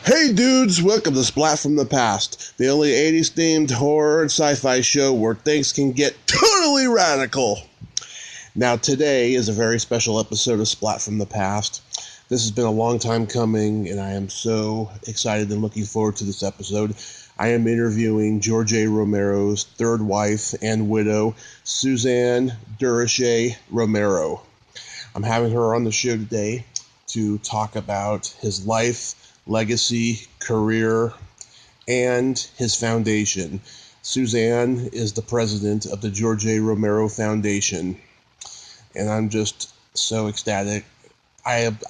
Hey dudes, welcome to Splat from the Past, the only 80s themed horror and sci-fi show where things can get totally radical. Now today is a very special episode of Splat from the Past. This has been a long time coming and I am so excited and looking forward to this episode. I am interviewing George A. Romero's third wife and widow, Suzanne Desrocher-Romero. I'm having her on the show today to talk about his life, legacy, career, and his foundation. Suzanne is the president of the George A. Romero Foundation, and I'm just so ecstatic. I've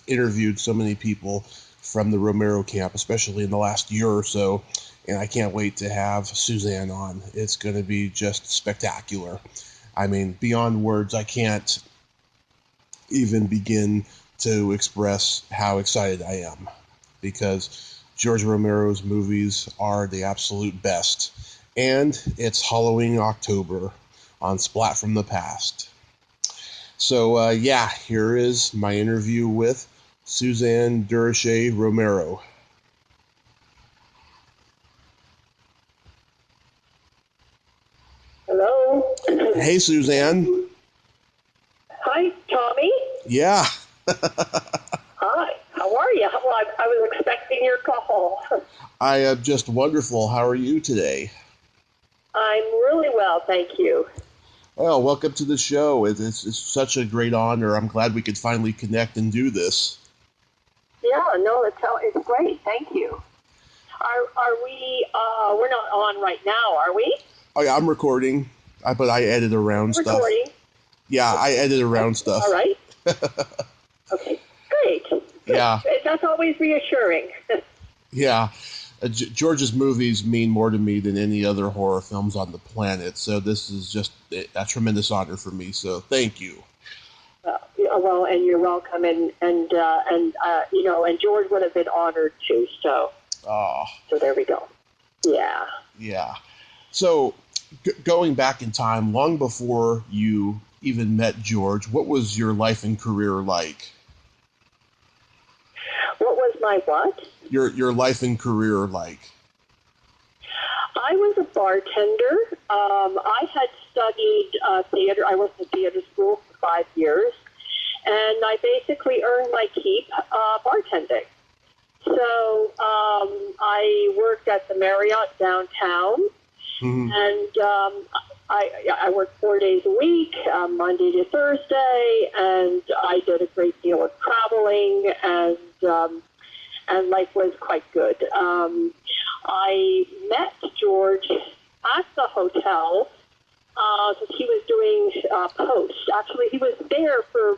interviewed so many people from the Romero camp, especially in the last year or so, and I can't wait to have Suzanne on. It's going to be just spectacular. I mean, beyond words, I can't even begin to express how excited I am, because George Romero's movies are the absolute best. And it's Halloween October on Splat from the Past. So, here is my interview with Suzanne Desrocher-Romero. Hello? Hey, Suzanne. Hi, Tommy. Yeah. Hi, how are you? Well, I was expecting your call. I am just wonderful. How are you today? I'm really well, thank you. Well, welcome to the show. It's such a great honor. I'm glad we could finally connect and do this. Yeah, no, it's great, thank you. Are we, we're not on right now, are we? Oh, yeah, I'm recording, but I edit around stuff. Recording? Yeah, I edit around stuff. All right. Okay, great. Yeah. That's always reassuring. Yeah. George's movies mean more to me than any other horror films on the planet, so this is just a tremendous honor for me, so thank you. Well, and you're welcome, and George would have been honored too, so. Oh. So there we go. Yeah. Yeah. So, going back in time, long before you even met George, what was your life and career like? What was my what? Your life and career like? I was a bartender. I had studied theater. I went to theater school for 5 years, and I basically earned my keep bartending. So I worked at the Marriott downtown, and I worked 4 days a week, Monday to Thursday, and I did a great deal of traveling, and life was quite good. I met George at the hotel because he was doing post. Actually, he was there for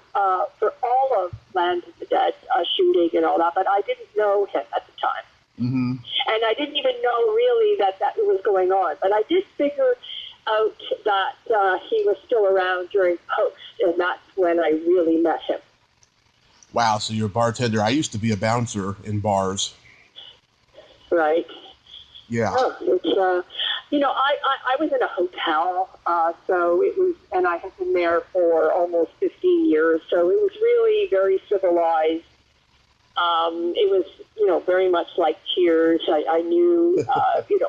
all of Land of the Dead shooting and all that, but I didn't know him at the time. Mm-hmm. And I didn't even know really that was going on. But I did figure out that he was still around during post, and that's when I really met him. Wow, so you're a bartender. I used to be a bouncer in bars. Right. Yeah. Oh, it's, I was in a hotel, so it was, and I had been there for almost 15 years, so it was really very civilized. It was, very much like Cheers. I knew,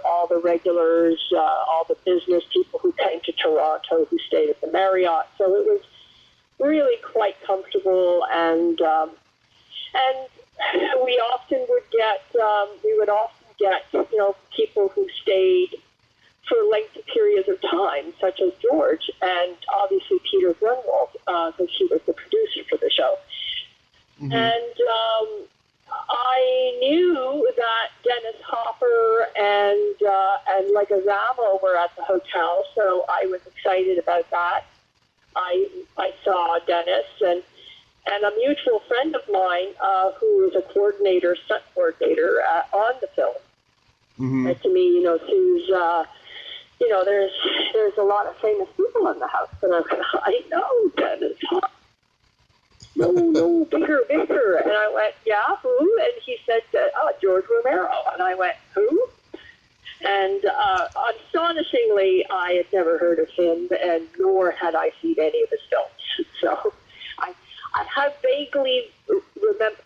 all the regulars, all the business people who came to Toronto who stayed at the Marriott. So it was really quite comfortable, and we often would get, people who stayed for lengthy periods of time, such as George, and obviously Peter Grunwald, because he was the producer for the show. Mm-hmm. And I knew that Dennis Hopper and Leguizamo were at the hotel, so I was excited about that. I saw Dennis, and a mutual friend of mine who was a stunt coordinator on the film. Mm-hmm. Said to me, Suze, there's a lot of famous people in the house. And I went, I know, Dennis Hopper. No, bigger. And I went, yeah, who? And he said, George Romero. And I went, who? And astonishingly, I had never heard of him, and nor had I seen any of his films. So I have vaguely remember,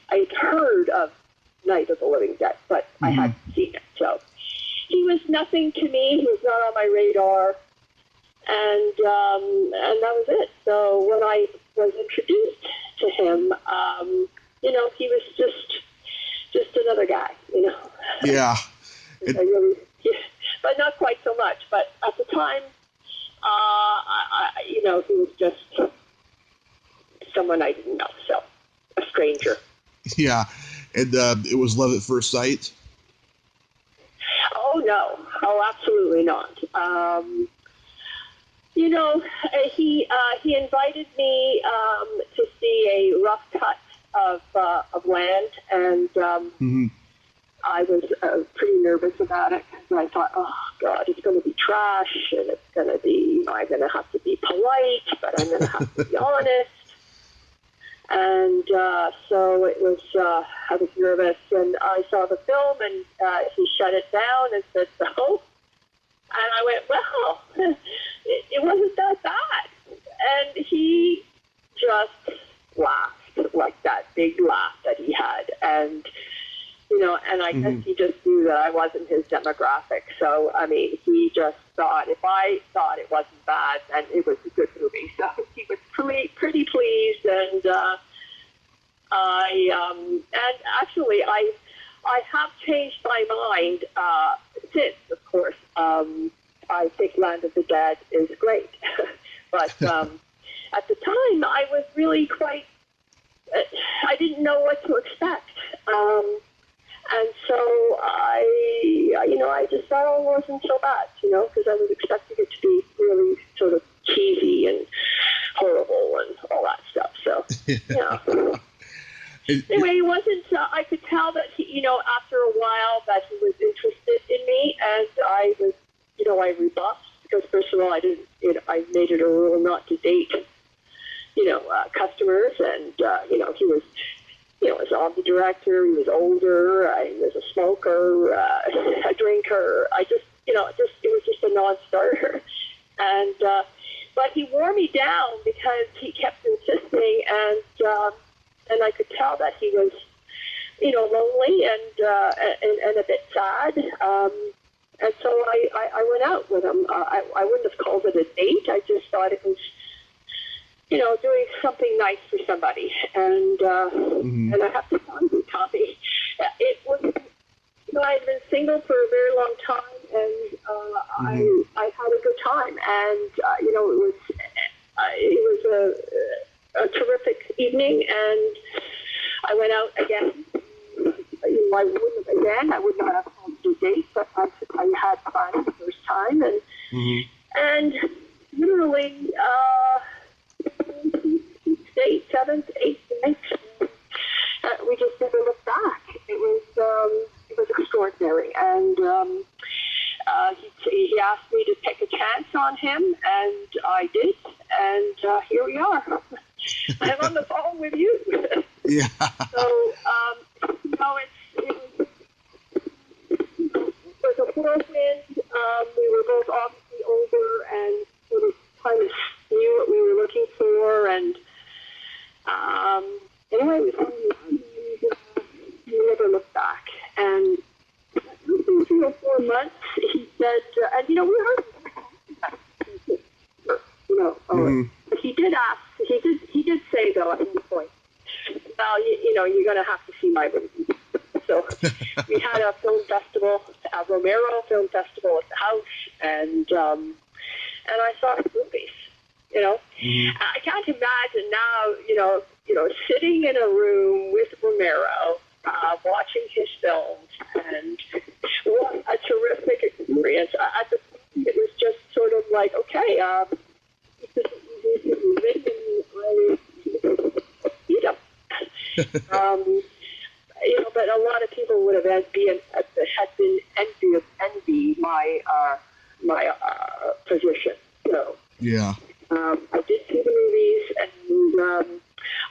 I'd heard of Night of the Living Dead, but I hadn't seen it. So he was nothing to me. He was not on my radar, and that was it. So when I was introduced to him, he was just another guy, Yeah. But not quite so much. But at the time, he was just someone I didn't know, so a stranger. Yeah. And it was love at first sight? Oh, no. Oh, absolutely not. He invited me to see a rough cut of land, and I was pretty nervous about it because I thought, oh, God, it's going to be trash, and it's going to be, I'm going to have to be polite, but I'm going to have to be honest. And so it was, I was nervous, and I saw the film, and he shut it down and said, so? And I went, well, it wasn't that bad. And he just laughed, like that big laugh that he had. And, and I guess he just knew that I wasn't his demographic. So, I mean, he just thought if I thought it wasn't bad, then it was a good movie. So he was pretty pleased. And actually, I have changed my mind since, of course. I think Land of the Dead is great. But at the time, I was really quite, I didn't know what to expect. And so I just thought, oh, it wasn't so bad, because I was expecting it to be really sort of cheesy and horrible and all that stuff. So, yeah. Anyway, he wasn't, I could tell that he, after a while that he was interested in me, and I was, I rebuffed, because first of all, I I made it a rule not to date, customers, and, he was, was on the director, he was older, he was a smoker, a drinker, it was just a non-starter, and, but he wore me down because he kept insisting, and I could tell that he was, lonely and a bit sad. And so I went out with him. I wouldn't have called it a date. I just thought it was, doing something nice for somebody. And and I have to tell you, Tommy, it was, I had been single for a very long time, and I had a good time. And, it was a terrific evening, and I went out again. I wouldn't have called it a date, but I had fun the first time, and literally stayed 7th, 8th night. We just never looked back. It was extraordinary, and he asked me to take a chance on him, and I did, and here we are. I'm on the phone with you. Yeah. So, it was a whirlwind. We were both obviously older and sort of kind of knew what we were looking for. And anyway, we found we never looked back. And within 3 or 4 months, he said, and we heard, but he did ask. He did say though at one point, well, you're going to have to see my movie. So we had a film festival, a Romero Film Festival at the house, and I saw his movies. I can't imagine now, sitting in a room with Romero, watching his films, and what a terrific experience. At the time, it was just sort of like, okay, but a lot of people would have had been envy my position. So yeah, I did see the movies, and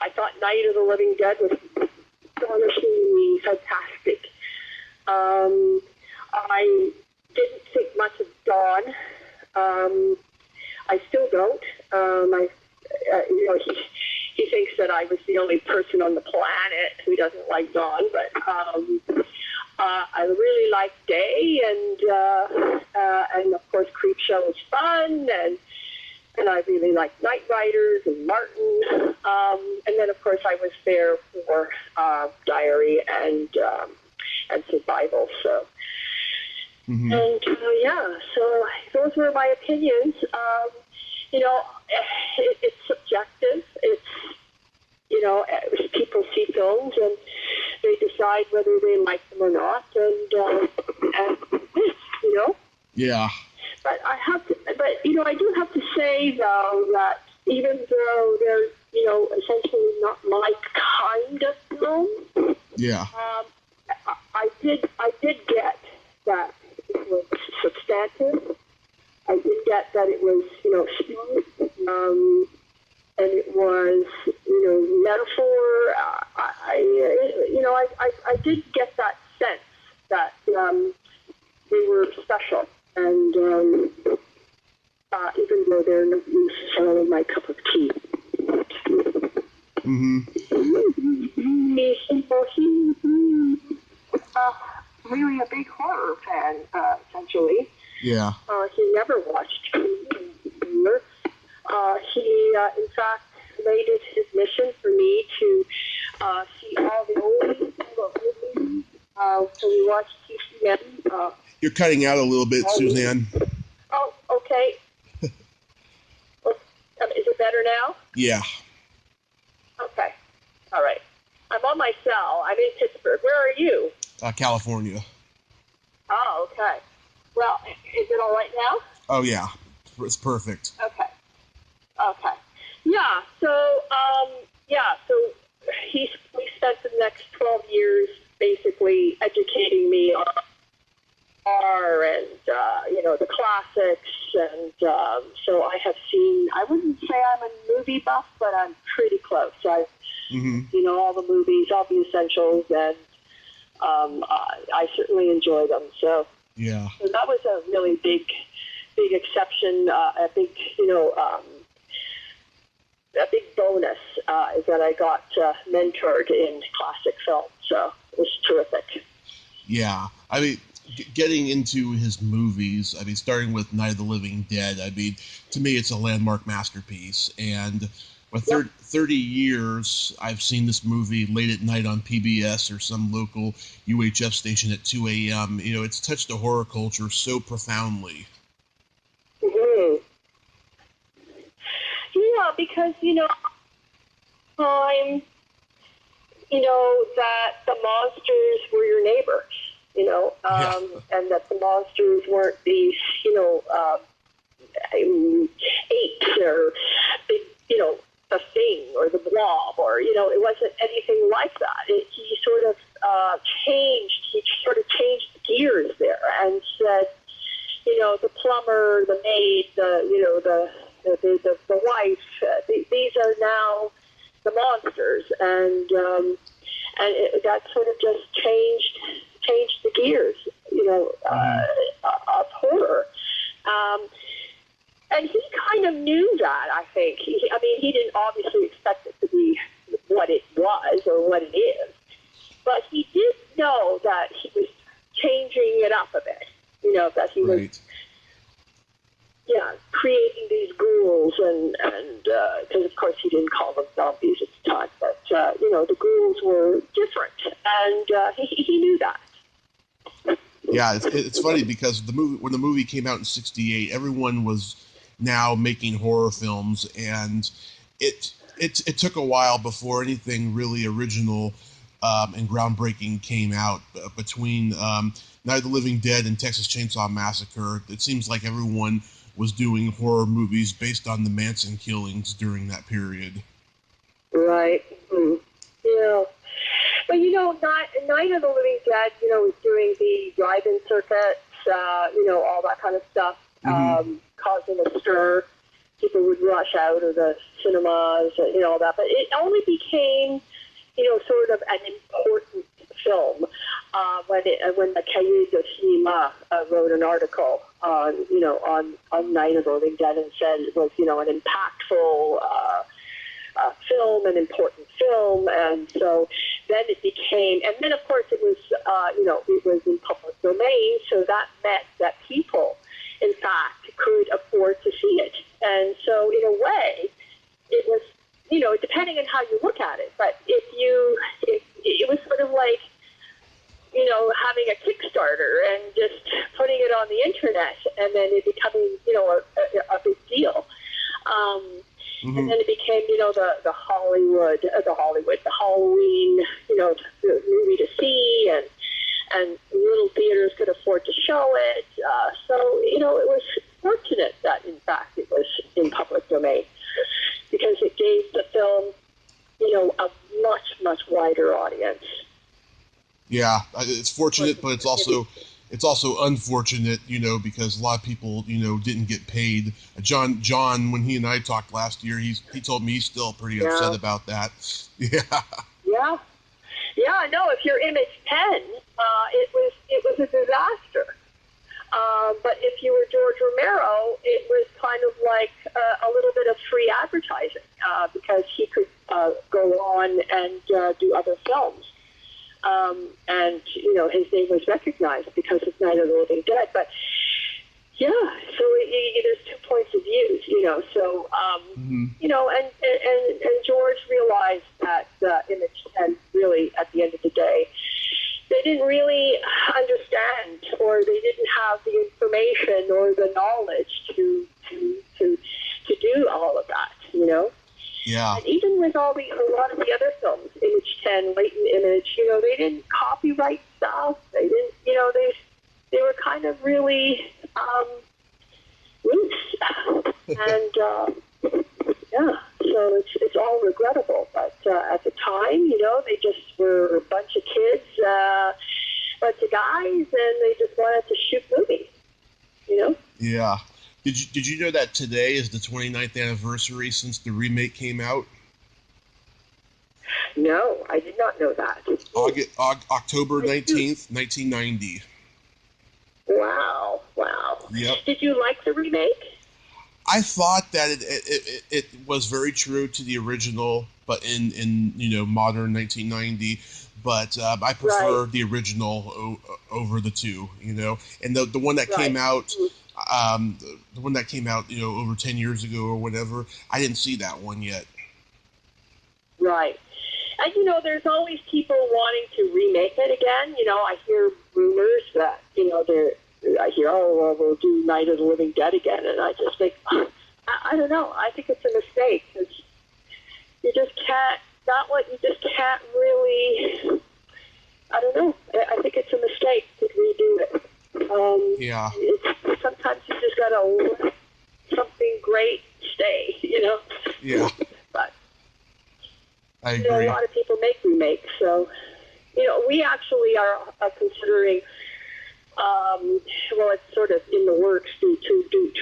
I thought Night of the Living Dead was astonishingly fantastic. I didn't think much of Dawn. I still don't. He he thinks that I was the only person on the planet who doesn't like dawn, but I really like day, and of course Creepshow is fun, and I really like Night Riders and Martin, and then of course I was there for Diary and Survival. So, and so those were my opinions. It's subjective. It's people see films and they decide whether they like them or not, and Yeah. But I do have to say though that even though they're essentially not my kind of film, Yeah. I did get that it was substantive. I did get that it was smooth, and it was metaphor. I did get that sense that they were special, and even though they're not necessarily my cup of tea. He's really a big horror fan, essentially. Yeah. He never watched humor. He, in fact, made it his mission for me to see all the oldies movies. So we watched TCM. You're cutting out a little bit, Suzanne. Oh, okay. Is it better now? Yeah. Okay. All right. I'm on my cell. I'm in Pittsburgh. Where are you? California. Oh, okay. Well, is it all right now? Oh, yeah. It's perfect. Okay. Yeah, so, we spent the next 12 years basically educating me on horror and, the classics, and so I have seen, I wouldn't say I'm a movie buff, but I'm pretty close. I've seen all the movies, all the essentials, and I certainly enjoy them, so. Yeah. So that was a really big exception, a big bonus is that I got mentored in classic film. So it was terrific. Yeah. I mean, getting into his movies, I mean, starting with Night of the Living Dead, I mean, to me, it's a landmark masterpiece. And with 30 years, I've seen this movie late at night on PBS or some local UHF station at 2 a.m. It's touched the horror culture so profoundly. Yeah, because, time, that the monsters were your neighbors, and that the monsters weren't these, apes or big, the Thing or the Blob, or it wasn't anything like that. He sort of changed the gears there and said, the plumber, the maid, the wife, these are now the monsters, and that sort of just changed the gears, of horror. And he kind of knew that, I think. He didn't obviously expect it to be what it was or what it is, but he did know that he was changing it up a bit, that he was, creating these ghouls, and because, of course, he didn't call them zombies at the time, but, the ghouls were different, and he knew that. Yeah, it's funny because when the movie came out in '68, everyone was now making horror films, and it took a while before anything really original and groundbreaking came out. Between Night of the Living Dead and Texas Chainsaw Massacre, it seems like everyone was doing horror movies based on the Manson killings during that period. Right. Yeah. But, Night of the Living Dead, was doing the drive-in circuits, all that kind of stuff, causing a stir. People would rush out of the cinemas, all that. But it only became, sort of an important film when the Cahiers de Cinema wrote an article on Night of the Living Dead and said it was, an impactful film, an important film, and so then it became, and then of course it was, it was in public domain, so that meant that people, in fact, could afford to see it. And so in a way, it was, depending on how you look at it, but if it was sort of like, having a Kickstarter and just putting it on the internet and then it becoming, a big deal. And then it became, the Halloween, the movie to see, and little theaters could afford to show it. So, it was fortunate that, in fact, it was in public domain because it gave the film, a much, much wider audience. Yeah, it's fortunate, but it's also unfortunate, because a lot of people, didn't get paid. John, when he and I talked last year, he told me he's still pretty upset about that. Yeah. Yeah. No, if you're Image 10, it was a disaster. But if you were George Romero, it was kind of like a little bit of free advertising because he could go on and do other films. And, his name was recognized because of Night of the Living Dead. But, yeah, so there's 2 points of view, So, and George realized that Image 10 really, at the end of the day, they didn't really understand or they didn't have the information or the knowledge to do all of that, Yeah. And even with a lot of the other films, Image 10, Latent Image, they didn't copyright stuff. They didn't, they were kind of really loose. And, so it's all regrettable. But at the time, they just were a bunch of kids, bunch of guys, and they just wanted to shoot movies, Yeah. Did you know that today is the 29th anniversary since the remake came out? No, I did not know that. October 19th, 1990. Wow. Yep. Did you like the remake? I thought that it was very true to the original, but in modern 1990. But I prefer the original over the two, and the one that came out. The one that came out, over 10 years ago or whatever, I didn't see that one yet. Right. And, there's always people wanting to remake it again. I hear rumors that, I hear, we'll do Night of the Living Dead again. And I just think, I don't know. I think it's a mistake. You just can't really, I don't know. I think it's a mistake to redo it. Yeah. Sometimes you just gotta let something great stay, Yeah. But I agree. A lot of people make remakes, so we actually are considering. It's sort of in the works to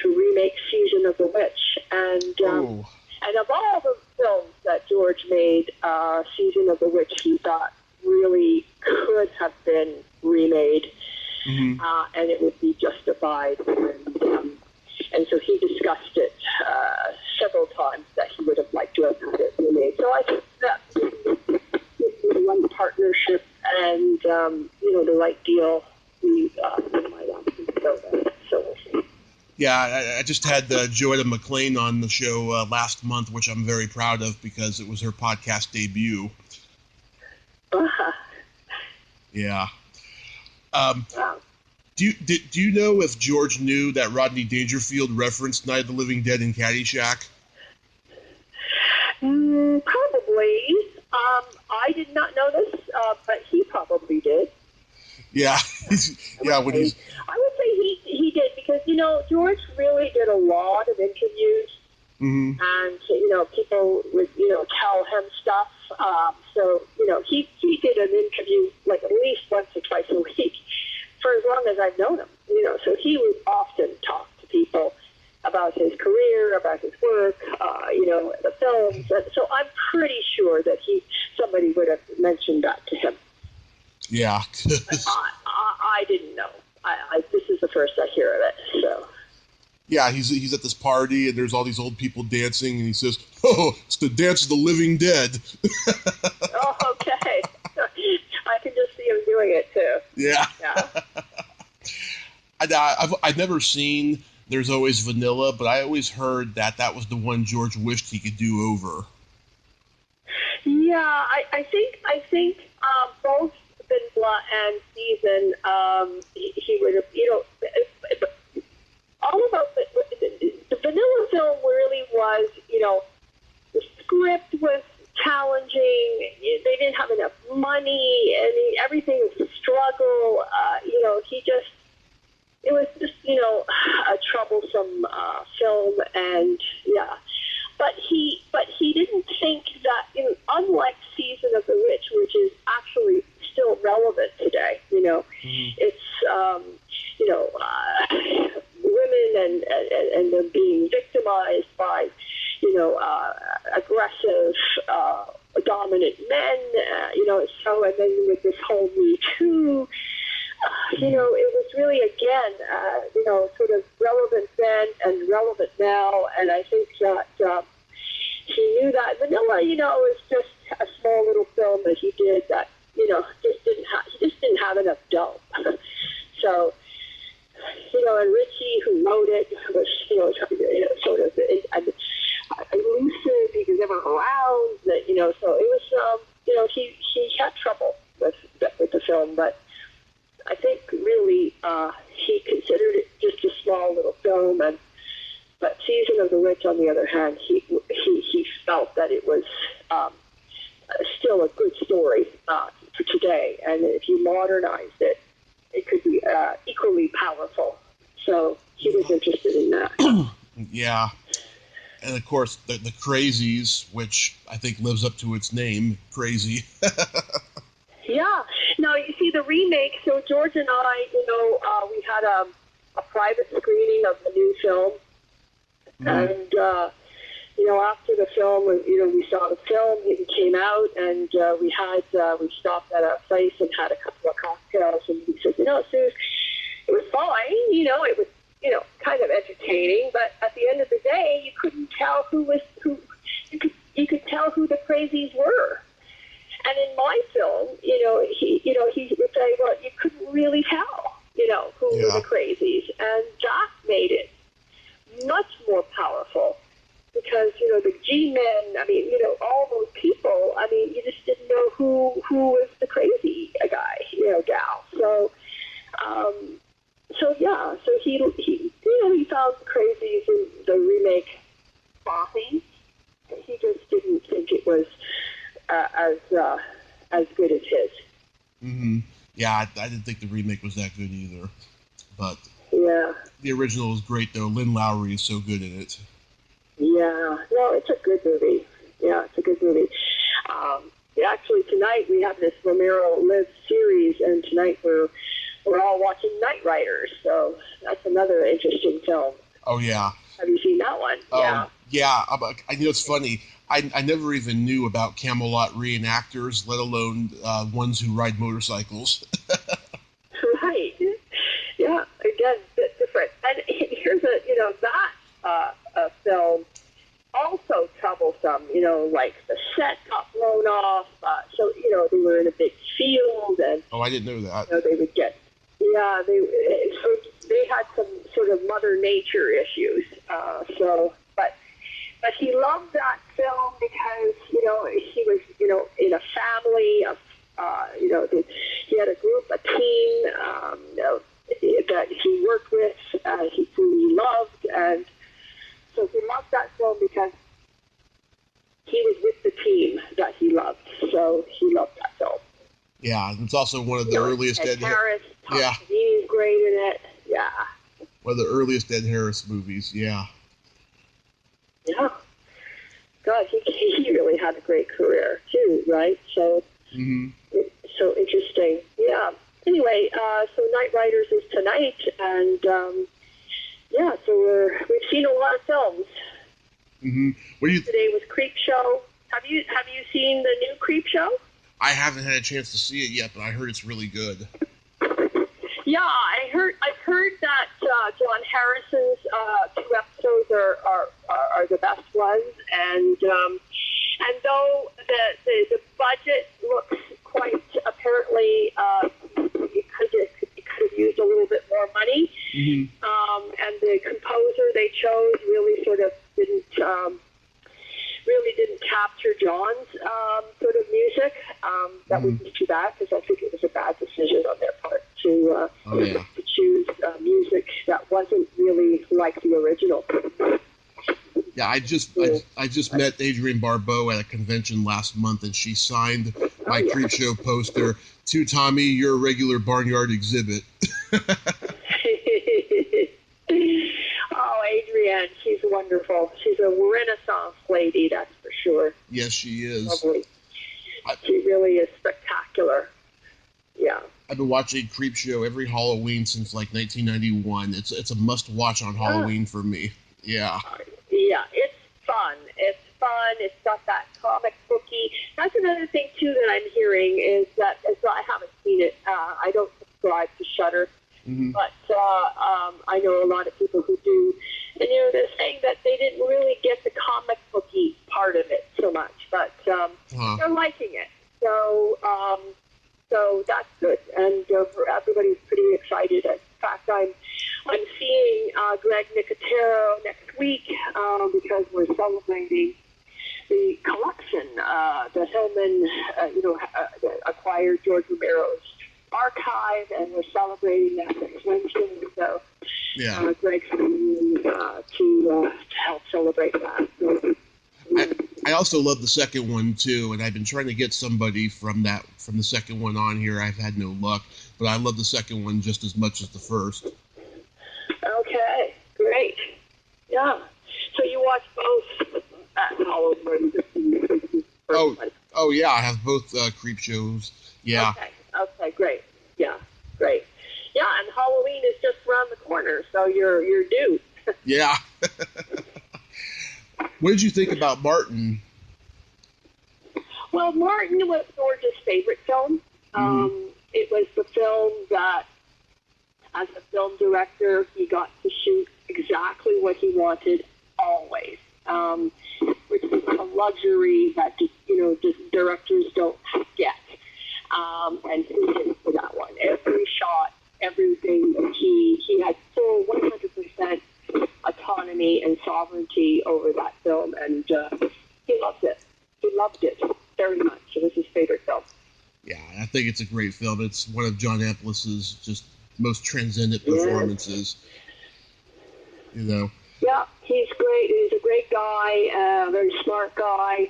remake Season of the Witch, and of all the films that George made, Season of the Witch he thought really could have been remade. Mm-hmm. And it would be justified. And so he discussed it several times that he would have liked to have had it remade. So I think that the right partnership and, the right deal, we might actually go there. So we'll see. Yeah, I just had Joetta McLean on the show last month, which I'm very proud of because it was her podcast debut. Yeah. Do you know if George knew that Rodney Dangerfield referenced Night of the Living Dead in Caddyshack? Probably. I did not know this, but he probably did. Yeah, I would say he did because George really did a lot of interviews, and people would tell him stuff. So he did an interview like at least once or twice a week for as long as I've known him. So he would often talk to people about his career, about his work, the films. And so I'm pretty sure that somebody would have mentioned that to him. Yeah. I didn't know. This is the first I hear of it. So. Yeah, he's at this party, and there's all these old people dancing, and he says, "Oh, it's the dance of the living dead." Oh, okay. I can just see him doing it too. Yeah. Yeah. I've never seen There's Always Vanilla, but I always heard that was the one George wished he could do over. Yeah, I think both Vanilla and Season, he would have, all about the Vanilla film really was, the script was challenging. They didn't have enough money. I mean, everything was a struggle. It was just, a troublesome film, and yeah. But he didn't think that, unlike Season of the Witch, which is actually still relevant today, it's, women and them being victimized by, aggressive, dominant men, and then with this whole Me Too, it was really, again, sort of relevant then and relevant now, and I think that he knew that. Vanilla, was just a small little film that he did that, he just didn't have enough dough. So, and Richie, who wrote it, was, sort of elusive. He was never around. So it was, he had trouble with the film, but I think really he considered it just a small little film, but Season of the Witch, on the other hand, he felt that it was still a good story for today, and if you modernized it, it could be equally powerful. So he was interested in that. Yeah. And of course, the Crazies, which I think lives up to its name, Crazy. Yeah. Now, you see the remake, so George and I, we had a private screening of the new film. Mm-hmm. And, after the film, we saw the film, it came out, and we stopped at a place and had a couple of cocktails, and he said, Suze, it was fine, it was, kind of entertaining, but at the end of the day, you couldn't tell who, you could tell who the Crazies were. And in my film, he would say, well, you couldn't really tell, who were the Crazies. And that made it much more powerful because, the G-men, all those people, you just didn't know who was the crazy guy, gal. So, so he found the Crazies in the remake frothy. He just didn't think it was as good as his. Mm-hmm. Yeah, I didn't think the remake was that good either. But yeah, the original is great, though. Lynn Lowry is so good in it. Yeah, no, it's a good movie. Yeah, it's a good movie. Actually, tonight we have this Romero Live series, and tonight we're all watching Night Riders, so that's another interesting film. Oh, yeah. Have you seen that one? Yeah. It's funny. I never even knew about Camelot reenactors, let alone ones who ride motorcycles. Right. Yeah, again, a bit different. And here's that film, also troublesome, like the set got blown off, so, they were in a big field, and... Oh, I didn't know that. They would get... Yeah, they had some sort of Mother Nature issues, but he loved that film because, he was, in a family of, he had a group, a team, that he worked with, who he loved, and so he loved that film because he was with the team that he loved, so he loved that film. Yeah, it's also one of the earliest Ed Harris, Tom Savini's great in it, yeah. One of the earliest Ed Harris movies, yeah. Yeah. God, he really had a great career, too, right? So, It's so interesting. Yeah. Anyway, so Night Riders is tonight, and, so we've seen a lot of films. Mm-hmm. Today was Creep Show. Have you seen the new Creep Show? I haven't had a chance to see it yet, but I heard it's really good. Yeah, I've heard that John Harrison's 2 episodes are the best ones, and though the budget looks quite apparently it could have used a little bit more money, and the composer they chose really didn't capture John's sort of music. That would be too bad, because I think it was a bad decision on their part to choose music that wasn't really like the original. Yeah, I just met Adrienne Barbeau at a convention last month, and she signed my Creepshow poster to Tommy, your regular barnyard exhibit. Oh, Adrienne, she's wonderful. She's a Renaissance lady, that's for sure. Yes, she is. Lovely. She really is spectacular. Yeah. I've been watching Creepshow every Halloween since like 1991. It's a must-watch on Halloween for me. Yeah. Yeah, it's fun. It's fun. It's got that comic booky. That's another thing too that I'm hearing is that I haven't seen it. I don't subscribe to Shudder. But I know a lot of people who do. And, they're saying that they didn't really get the comic booky part of it so much. But they're liking it. So that's good. And everybody's pretty excited. In fact, I'm seeing Greg Nicotero next week because we're celebrating the collection that Hillman, acquired George Romero's archive, and we're celebrating that next Wednesday. So Greg's coming to help celebrate that. I also love the second one too, and I've been trying to get somebody from the second one on here. I've had no luck, but I love the second one just as much as the first. Okay, great. Yeah. So you watch both at Halloween? Oh yeah, I have both creep shows. Yeah. Okay, great. Yeah, great. Yeah, and Halloween is just around the corner, so you're due. Yeah. What did you think about Martin? Well, Martin was George's favorite film. It was the film that, as a film director, he got to shoot exactly what he wanted always, which is a luxury that just directors don't get. And he did for that one. Every shot, everything, he had full 100% autonomy and sovereignty over that film, and he loved it. He loved it very much. It was his favorite film. Yeah, I think it's a great film. It's one of John Amplas's just most transcendent performances. Yeah, he's great. He's a great guy, very smart guy.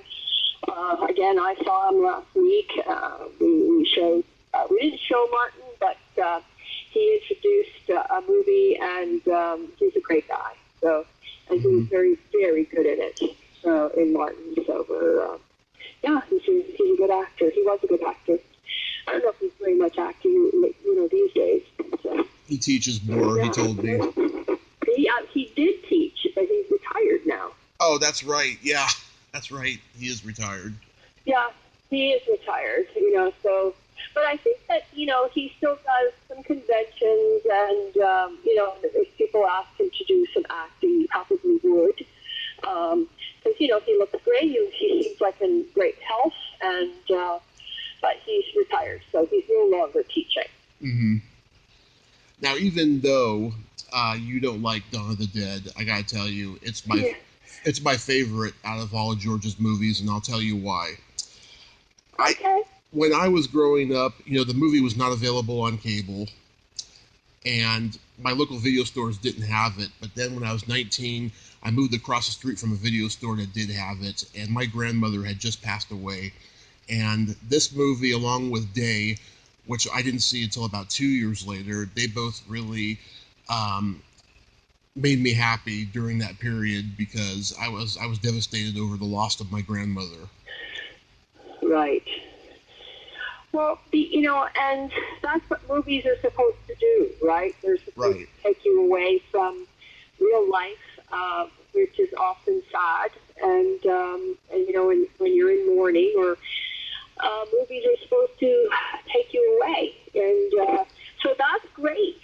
Again, I saw him last week. We didn't show Martin, but he introduced a movie, and he's a great guy. So, and he was very, very good at it. In Martin, so he's a good actor. He was a good actor. I don't know if he's very much acting, these days. So. He teaches more. He told me. He did teach, but he's retired now. Oh, that's right. Yeah, that's right. He is retired. Yeah, he is retired. So. But I think that, he still does some conventions, and, if people ask him to do some acting, he probably would. Because, he looks great. He seems like in great health, and but he's retired, so he's no longer teaching. Mm-hmm. Now, even though you don't like Dawn of the Dead, I gotta tell you, it's my favorite out of all of George's movies, and I'll tell you why. Okay. When I was growing up, the movie was not available on cable, and my local video stores didn't have it. But then when I was 19, I moved across the street from a video store that did have it, and my grandmother had just passed away. And this movie, along with Day, which I didn't see until about 2 years later, they both really made me happy during that period, because I was devastated over the loss of my grandmother. Right. Well, and that's what movies are supposed to do, right? They're supposed to take you away from real life, which is often sad, and when you're in mourning, or movies are supposed to take you away, and so that's great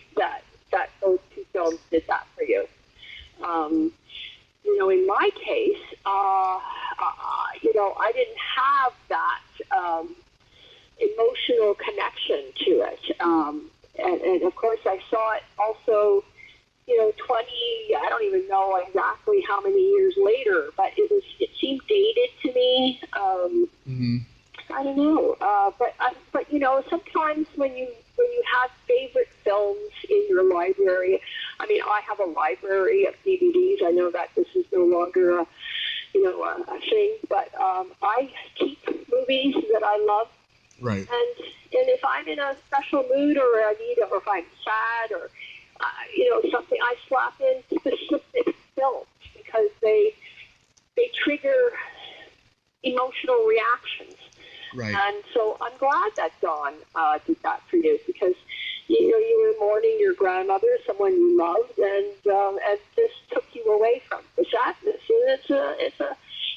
when you have favorite films in your library. I mean, I have a library of DVDs. I know that this is no longer a thing, but I keep movies that I love. Right. And if I'm in a special mood, or or if I'm sad, or something, I slap in specific films because they trigger emotional reactions. Right. And so I'm glad that Dawn did that for you, because you were mourning your grandmother, someone you loved, and this took you away from the sadness. And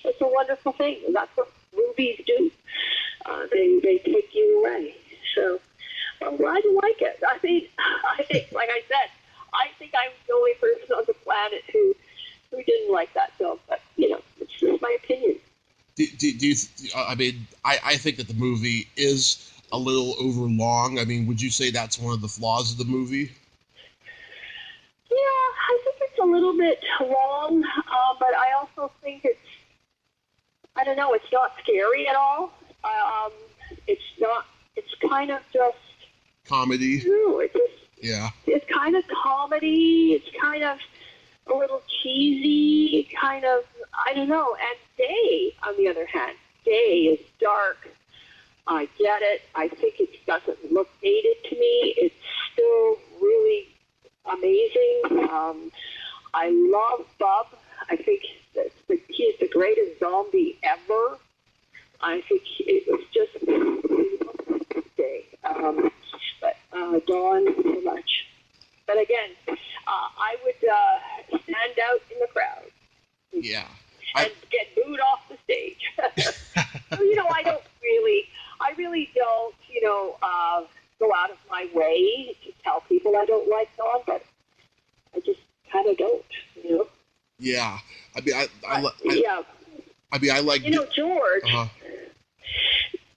it's a wonderful thing, and that's what movies do. They take you away. So I'm glad you like it. I think, like I said, I think I'm the only person on the planet who didn't like that film. But it's just my opinion. Do you? I mean, I think that the movie is a little overlong. I mean, would you say that's one of the flaws of the movie? Yeah, I think it's a little bit long, but I also think I don't know, it's not scary at all. It's not. It's kind of just comedy. No, It's kind of comedy. It's kind of a little cheesy. Kind of, I don't know. And Day, on the other hand, Day is dark. I get it. I think it doesn't look dated to me. It's still really amazing. I love Bub. I think he's the greatest zombie ever. I think it was just a day. But Dawn, so much. But again, I would stand out in the crowd. Yeah. And get booed off the stage. So, I really don't, go out of my way to tell people I don't like Dawn, but I just kind of don't, Yeah. I mean, yeah. I mean, I like... George... Uh-huh.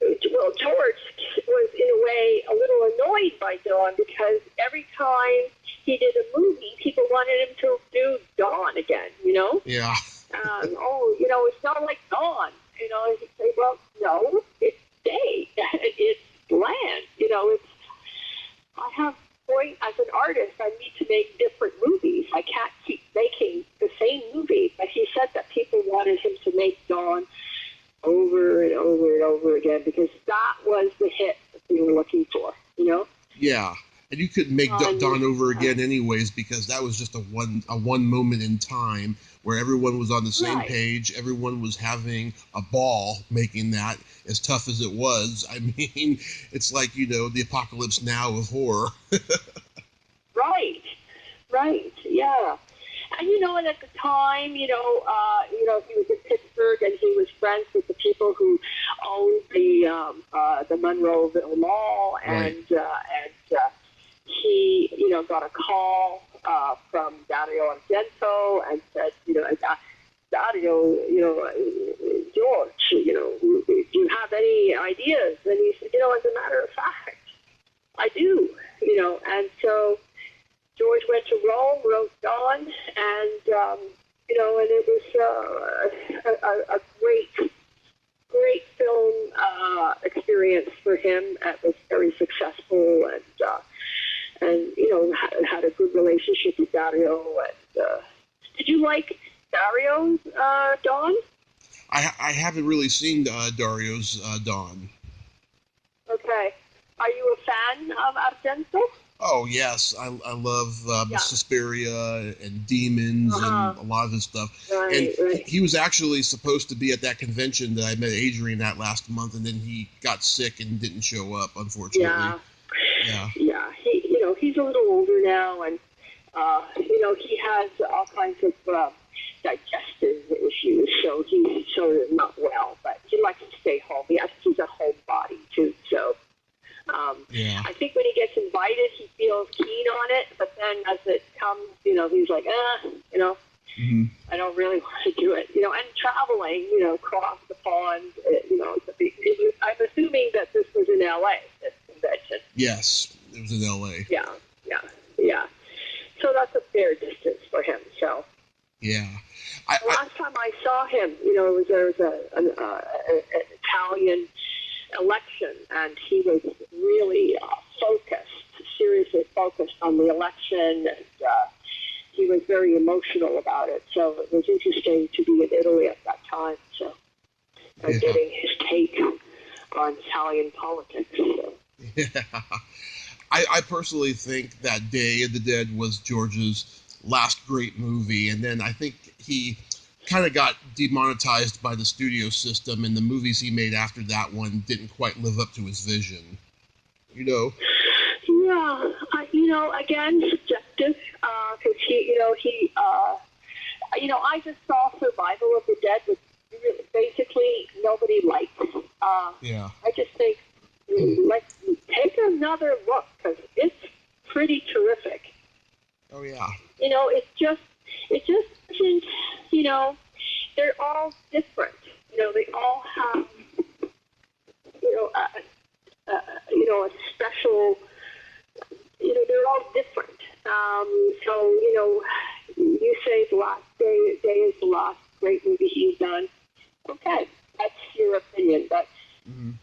Well, George was, in a way, a little annoyed by Dawn, because every time he did a movie, people wanted him to do Dawn again, Yeah. It's not like Dawn. He'd say, well, no, it's Day. It's bland. I have point as an artist, I need to make different movies. I can't keep making the same movie. But he said that people wanted him to make Dawn over and over and over again, because that was the hit that they were looking for, Yeah. And you couldn't make Dawn over again anyways, because that was just a one moment in time where everyone was on the same page. Everyone was having a ball making that, as tough as it was. I mean, it's like, the apocalypse now of horror. Right, yeah. And, and at the time, he was in Pittsburgh, and he was friends with the people who owned the Monroeville Mall, and he, got a call from Dario Argento and said, Dario, George, do you have any ideas? And he said, as a matter of fact, I do, and so George went to Rome, wrote Dawn, and, and it was a great film experience for him. It was very successful, and had a good relationship with Dario. And did you like Dario's Dawn? I haven't really seen Dario's Dawn. Okay. Are you a fan of Argento? Oh, yes. I love Suspiria and Demons and a lot of his stuff. Right. He was actually supposed to be at that convention that I met Adrian at last month, and then he got sick and didn't show up, unfortunately. Yeah. He's a little older now, and, he has all kinds of digestive issues, so he's sort of not well, but he likes to stay home. I think he's a homebody, too, so... I think when he gets invited, he feels keen on it, but then as it comes, he's like, mm-hmm. I don't really want to do it, and traveling, across the pond, it's a big, I'm assuming that this was in L.A., this convention. Yes, it was in L.A. Yeah. So that's a fair distance for him, so. Yeah. Last time I saw him, there was an Italian election, and he was really seriously focused on the election, and he was very emotional about it. So it was interesting to be in Italy at that time, so getting his take on Italian politics. So. Yeah. I personally think that Day of the Dead was George's last great movie, and then I think he kind of got demonetized by the studio system, and the movies he made after that one didn't quite live up to his vision. You know? Yeah, again, subjective, because I just saw Survival of the Dead, which basically nobody likes. Yeah. I just think, take another look, because it's pretty terrific. Oh, yeah. It just isn't, they're all different. They all have, a special, they're all different. So, you say the last day is the last great movie he's done. Okay, that's your opinion, but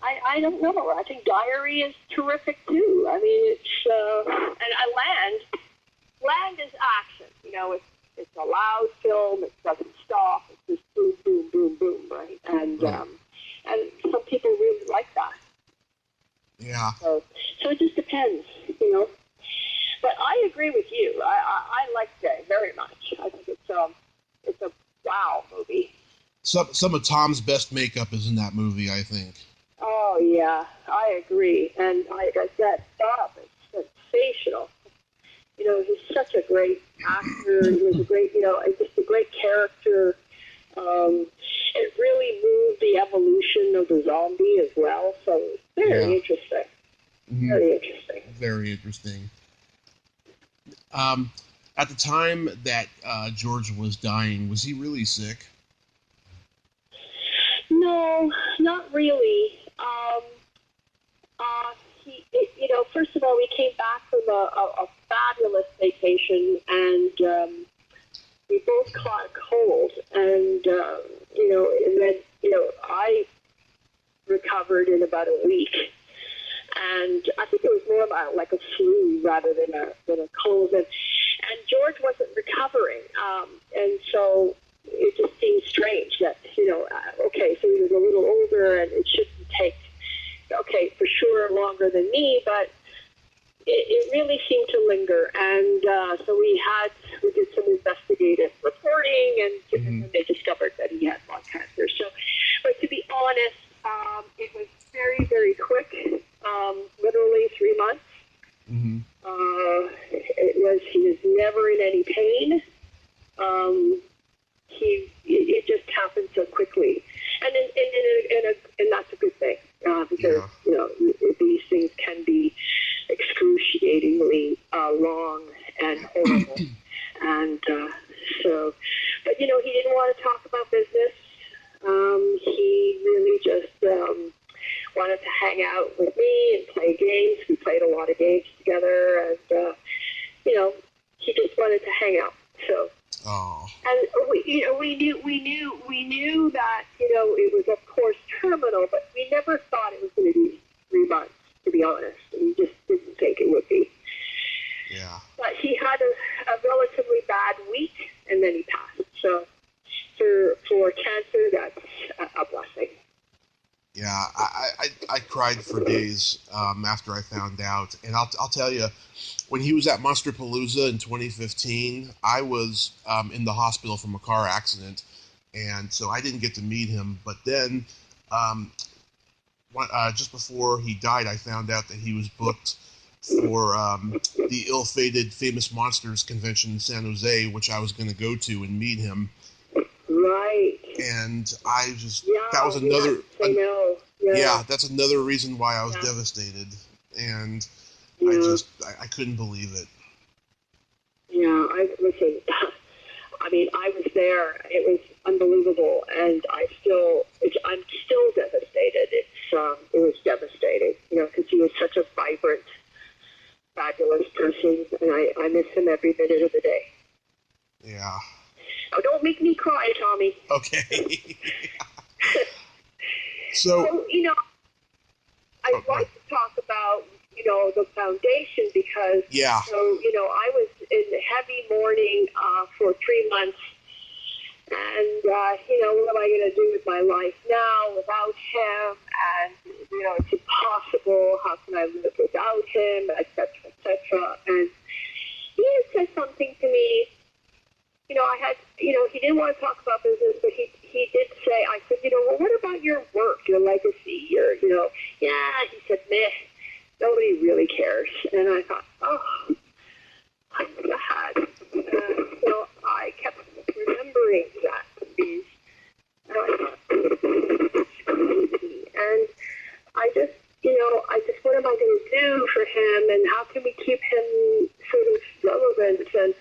I don't know. I think Diary is terrific too. I mean, it's and Land is action. It's a loud film. It doesn't stop. It's just boom, boom, boom, boom, right? And and some people really like that. Yeah. So it just depends, But I agree with you. I like Day very much. I think it's a wow movie. Some of Tom's best makeup is in that movie, I think. Oh yeah, I agree. And like I said, Bob is sensational. He's such a great actor. He was a great, just a great character. It really moved the evolution of the zombie as well. So it's very interesting. Mm-hmm. Very interesting. Very interesting. At the time that George was dying, was he really sick? No, not really. First of all, we came back from a fabulous vacation, and we both caught a cold, and and then I recovered in about a week, and I think it was more about like a flu rather than a cold, and George wasn't recovering, and so it just seemed strange that okay, so he was a little older, and it shouldn't take for sure longer than me, but it really seemed to linger, and so we did some investigative reporting, and they discovered that he had lung cancer. So, but to be honest, it was very, very quick, literally 3 months. Mm-hmm. He was never in any pain. It just happened so quickly, and that's a good thing, because these things can be excruciatingly long and horrible, and but he didn't want to talk about business. He really just wanted to hang out with me and play games. We played a lot of games together, and he just wanted to hang out. So. Oh. And we knew that it was of course terminal, but we never thought it was going to be 3 months. To be honest, we just didn't think it would be. Yeah. But he had a relatively bad week, and then he passed. So for cancer, that's a blessing. Yeah, I cried for days after I found out, and I'll tell you, when he was at Monsterpalooza in 2015, I was in the hospital from a car accident, and so I didn't get to meet him. But then, just before he died, I found out that he was booked for the ill-fated Famous Monsters convention in San Jose, which I was going to go to and meet him. Right. And I just, that was another, that's another reason why I was devastated. And I couldn't believe it. Yeah, listen, I mean, I was there. It was unbelievable. And I'm still devastated. It was devastating, because he was such a vibrant, fabulous person. And I miss him every minute of the day. Yeah. Oh, don't make me cry, Tommy. Okay. So I'd like to talk about, the foundation because, Yeah. I was in heavy mourning for 3 months. And, what am I going to do with my life now without him? And, it's impossible. How can I live without him, et cetera, et cetera. And he had said something to me. I had, he didn't want to talk about business, but he did say, I said, well, what about your work, your legacy, yeah, he said, meh, nobody really cares. And I thought, oh, I'm sad. So I kept remembering that. And I thought, it's crazy. And I just, what am I going to do for him? And how can we keep him sort of relevant? And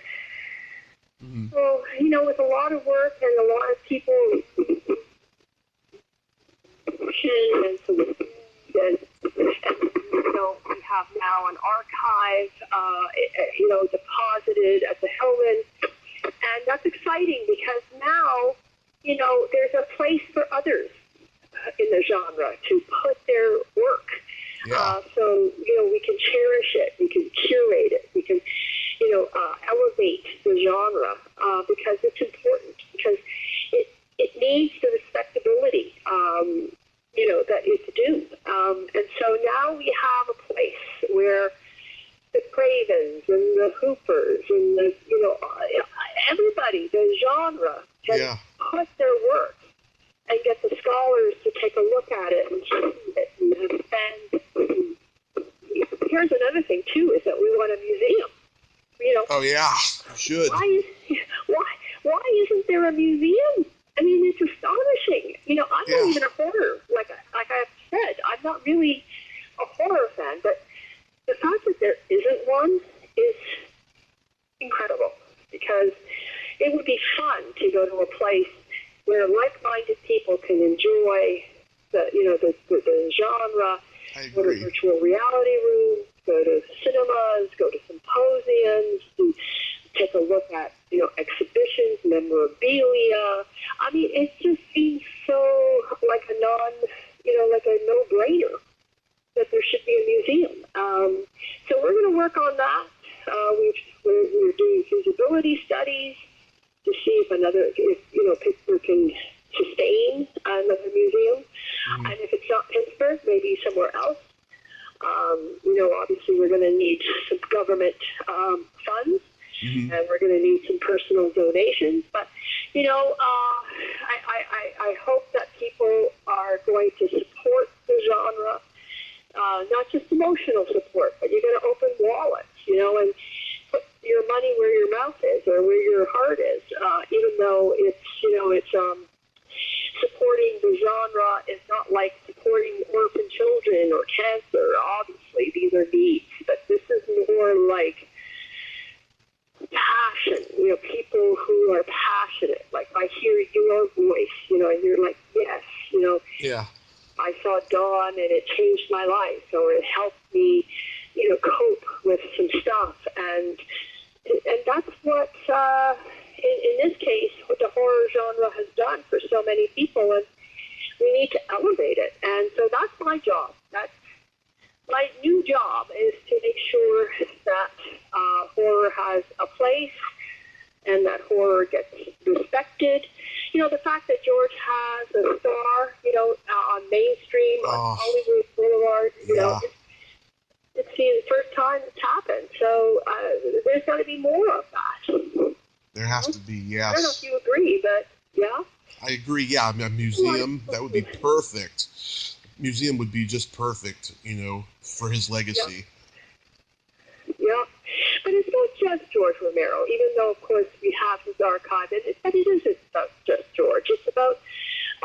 so, with a lot of work and a lot of people, and so we have now an archive, deposited at the Hillman, and that's exciting because now, there's a place for others in the genre to put their work. Yeah. So, we can cherish it, we can curate it, we can, elevate the genre because it's important, because it needs the respectability, that it's due. And so now we have a place where the Cravens and the Hoopers and the, everybody, the genre can put their work and get the scholars to take a look at it and see it. And here's another thing, too, is that we want a museum. Oh, yeah, you should. Why isn't there a museum? I mean, it's astonishing. I'm not even a horror, like I've said. I'm not really a horror fan, but the fact that there isn't one is incredible, because it would be fun to go to a place where like-minded people can enjoy the genre, go to virtual reality rooms, go to cinemas, go to symposiums, take a look at, exhibitions, memorabilia. I mean, it just seems so like a no-brainer that there should be a museum. So we're going to work on that. We're doing feasibility studies to see if Pittsburgh can sustain another museum. And if it's not Pittsburgh, maybe somewhere else. Obviously we're going to need some government funds, and we're going to need some personal donations. But, I hope that people are going to support the genre, not just emotional support, but you're going to open wallets, and put your money where your mouth is or where your heart is, even though it's, supporting the genre is not like supporting orphan children or cancer. Obviously, these are needs, but this is more like passion, people who are passionate. Like, I hear your voice, and you're like, yes, Yeah. I saw Dawn and it changed my life, or it helped me, cope with some stuff. And that's what, in this case, what the horror genre has done for so many people, and we need to elevate it. And so that's my job. That's my new job, is to make sure that horror has a place and that horror gets respected. The fact that George has a star, on mainstream, on Hollywood Boulevard, it's the first time it's happened. So there's got to be more of that. There has to be, yes. I don't know if you agree, but yeah. I agree, yeah. I mean, a museum, that would be perfect. Museum would be just perfect, for his legacy. Yeah. But it's not just George Romero, even though, of course, we have his archive. But it isn't about just George. It's about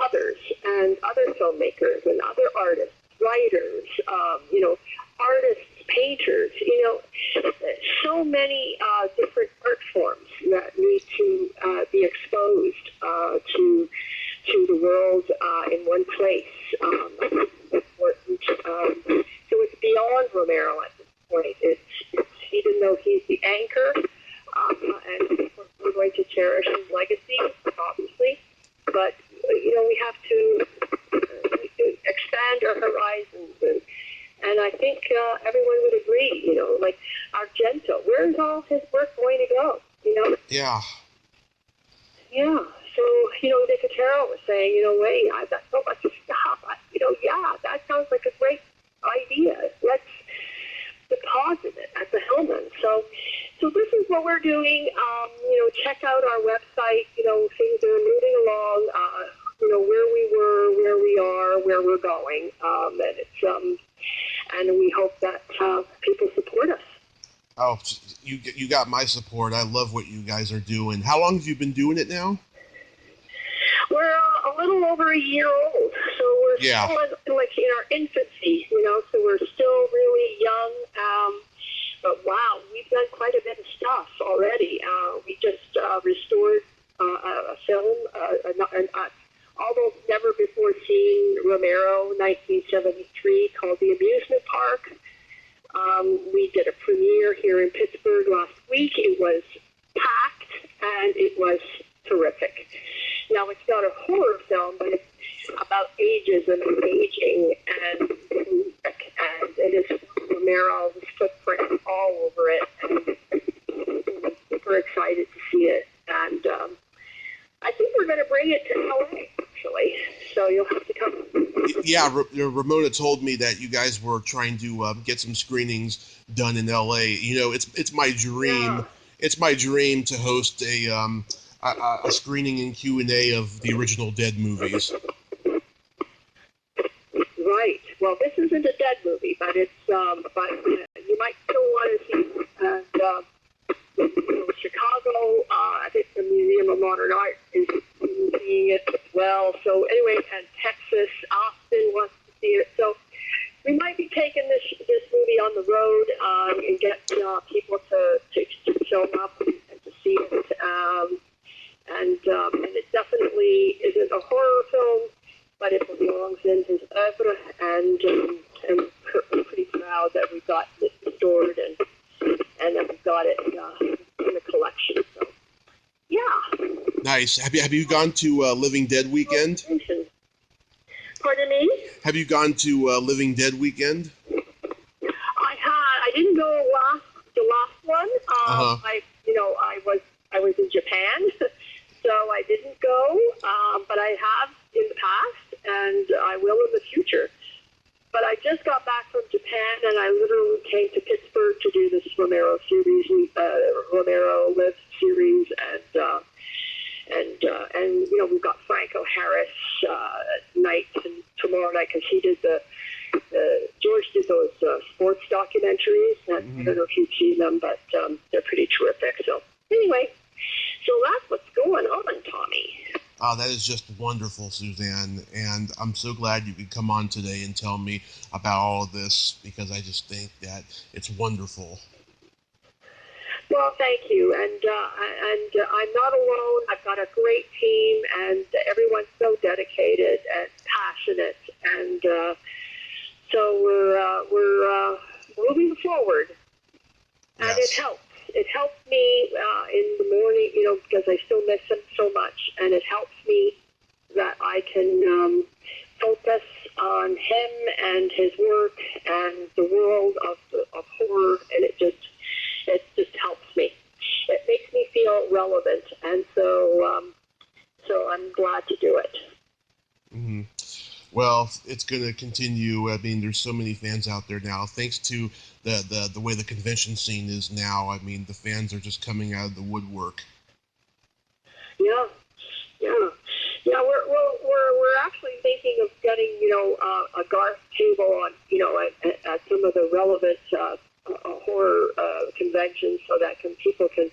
others and other filmmakers and other artists, writers, artists, painters, so many different art forms that need to be exposed to the world in one place. Important. So it's beyond Romero at this point. It's even though he's the anchor, and we're going to cherish his legacy, obviously, but we have to expand our horizons and And I think everyone would agree, like Argento, where's all his work going to go, Yeah. Yeah. So, Nicotero was saying, wait, I've got so much stuff. Yeah, that sounds like a great idea. Let's deposit it at the Hillman. So this is what we're doing. Check out our website. Things are moving along. Where we were, where we are, where we're going, and it's and we hope that people support us. Oh, you got my support. I love what you guys are doing. How long have you been doing it now? We're a little over a year old, so we're still in our infancy, so we're still really young. But wow, we've done quite a bit of stuff already. We just restored a film, although never before seen Romero, 1973, called The Amusement Park. We did a premiere here in Pittsburgh last week. It was packed, and it was terrific. Now, it's not a horror film, but it's about ageism and aging, and it is Romero's footprint all over it, and I'm super excited to see it. And I think we're going to bring it to LA, actually, so you'll have to come. Yeah, Ramona told me that you guys were trying to get some screenings done in LA. It's my dream. Yeah. It's my dream to host a screening and Q&A of the original Dead movies. Right. Well, this isn't a Dead movie, but it's you might still want to see. And Chicago, I think the Museum of Modern Art is seeing it as well. So anyway, and Texas, Austin wants to see it. So we might be taking this movie on the road and get people to show up and to see it. And it definitely isn't a horror film, but it belongs in his oeuvre, and I'm pretty proud that we got it restored and that we got it in the collection. So, yeah. Nice. Have you gone to Living Dead Weekend? Pardon me? Have you gone to Living Dead Weekend? I didn't go the last one. I was in Japan, so I didn't go. But I have in the past, and I will in the future. But I just got back from Japan, and I literally came to Pittsburgh to do this Romero series, Romero Live series, and we've got Franco Harris tonight and tomorrow night, because he did George did those sports documentaries, and I don't know if you've seen them, but they're pretty terrific. So anyway, so that's what's going on, Tommy. That is just wonderful, Suzanne, and I'm so glad you could come on today and tell me about all of this, because I just think that it's wonderful. Well, thank you, and I'm not alone. I've got a great team, and everyone's so dedicated and passionate, and so we're moving forward, and yes. It helps. It helps me in the morning, because I still miss him so much, and it helps me that I can focus on him and his work and the world of horror, and it just helps me. It makes me feel relevant, and so I'm glad to do it. Mm-hmm. Well, it's going to continue. I mean, there's so many fans out there now, thanks to the way the convention scene is now. I mean, the fans are just coming out of the woodwork. Yeah. We're actually thinking of getting a Garth table on at some of the relevant horror conventions, so that people can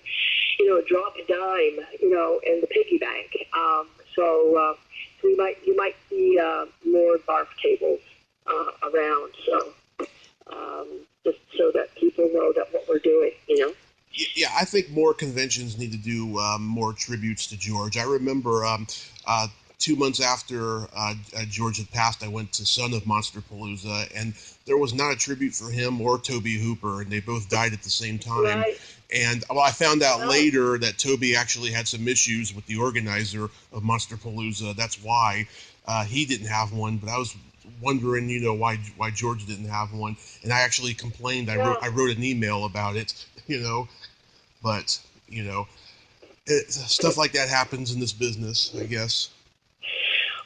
drop a dime in the piggy bank. So you might see more Garth tables around. So just so that people know that what we're doing. Yeah, I think more conventions need to do more tributes to George. I remember 2 months after George had passed, I went to Son of Monsterpalooza, and there was not a tribute for him or Toby Hooper, and they both died at the same time. Right. And I found out later that Toby actually had some issues with the organizer of Monsterpalooza. That's why he didn't have one, but I was wondering, why George didn't have one, and I actually complained. I wrote an email about it, but stuff like that happens in this business, I guess.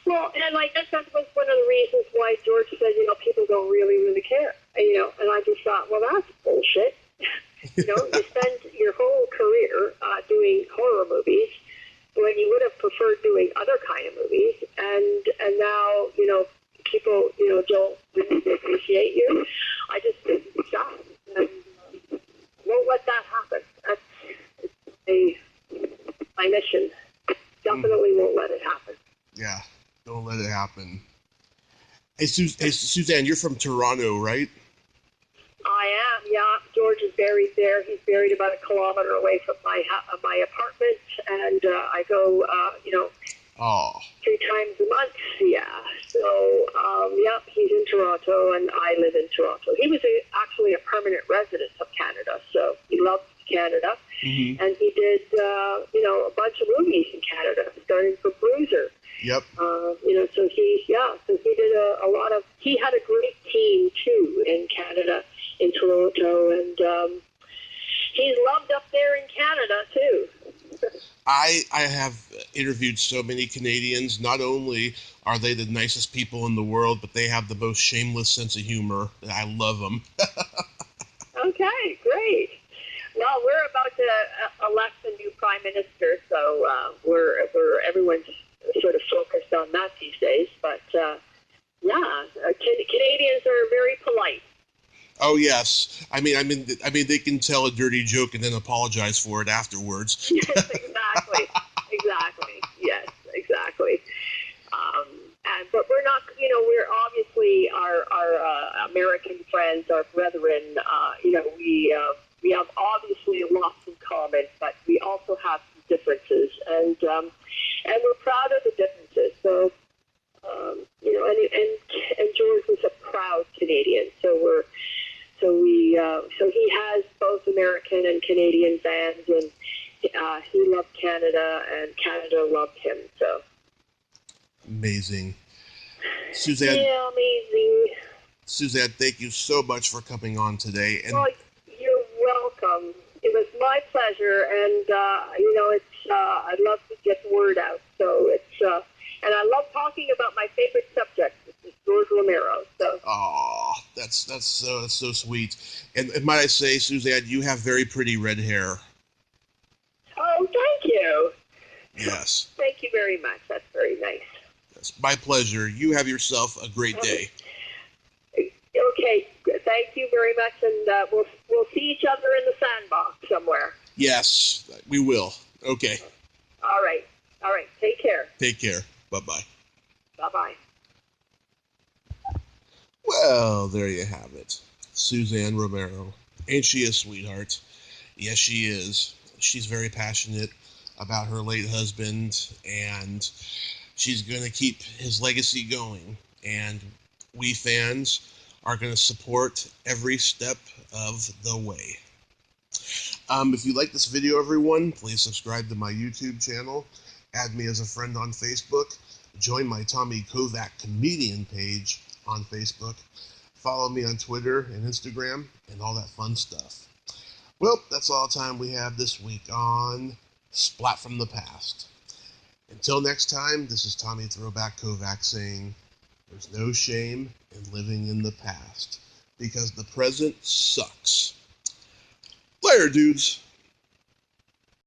Well, and I guess that was one of the reasons why George said, people don't really care. And I just thought, well, that's bullshit. You spend your whole career doing horror movies when you would have preferred doing other kind of movies, and now, people, don't really appreciate you. I just think it's sad, and won't let that happen. That's my mission. Definitely won't let it happen. Yeah, don't let it happen. Hey, Suzanne, you're from Toronto, right? I am, yeah. George is buried there. He's buried about a kilometer away from my apartment, and I go, 3 times a month. Yeah. So, he's in Toronto, and I live in Toronto. He was actually a permanent resident of Canada, so he loved Canada, and he did, a bunch of movies in Canada, starting from Bruiser. Yep. So he did a lot of. He had a great team too in Canada, in Toronto, and he's loved up there in Canada too. I have interviewed so many Canadians. Not only are they the nicest people in the world, but they have the most shameless sense of humor. I love them. Okay, great. Well, we're about to elect a new prime minister, so everyone's sort of focused on that these days. But Canadians are very polite. Oh yes, I mean they can tell a dirty joke and then apologize for it afterwards. Yes, exactly. Yes, exactly. But we're not. We're obviously our American friends, our brethren. We have obviously lots in common, but we also have some differences, and we're proud of the differences. So, and George was a proud Canadian. So he has both American and Canadian fans, and he loved Canada, and Canada loved him. So amazing, Suzanne. Yeah, amazing. Suzanne, thank you so much for coming on today. And well, you're welcome. It was my pleasure, and it's I'd love to get the word out. So and I love talking about my favorite subject, which is George Romero. So. Oh, that's so sweet. And might I say, Suzanne, you have very pretty red hair. Oh, thank you. Yes. Thank you very much. That's very nice. Yes, my pleasure. You have yourself a great day. Okay. Thank you very much, and we'll see each other in the sandbox somewhere. Yes, we will. Okay. All right. Take care. Take care. Bye-bye. Bye-bye. Well, there you have it. Suzanne Romero. Ain't she a sweetheart? Yes, she is. She's very passionate about her late husband, and she's going to keep his legacy going. And we fans are going to support every step of the way. If you like this video, everyone, please subscribe to my YouTube channel. Add me as a friend on Facebook. Join my Tommy Kovac comedian page on Facebook. Follow me on Twitter and Instagram and all that fun stuff. Well, that's all the time we have this week on Splat from the Past. Until next time, this is Tommy Throwback Kovac saying, there's no shame in living in the past, because the present sucks. Later, dudes.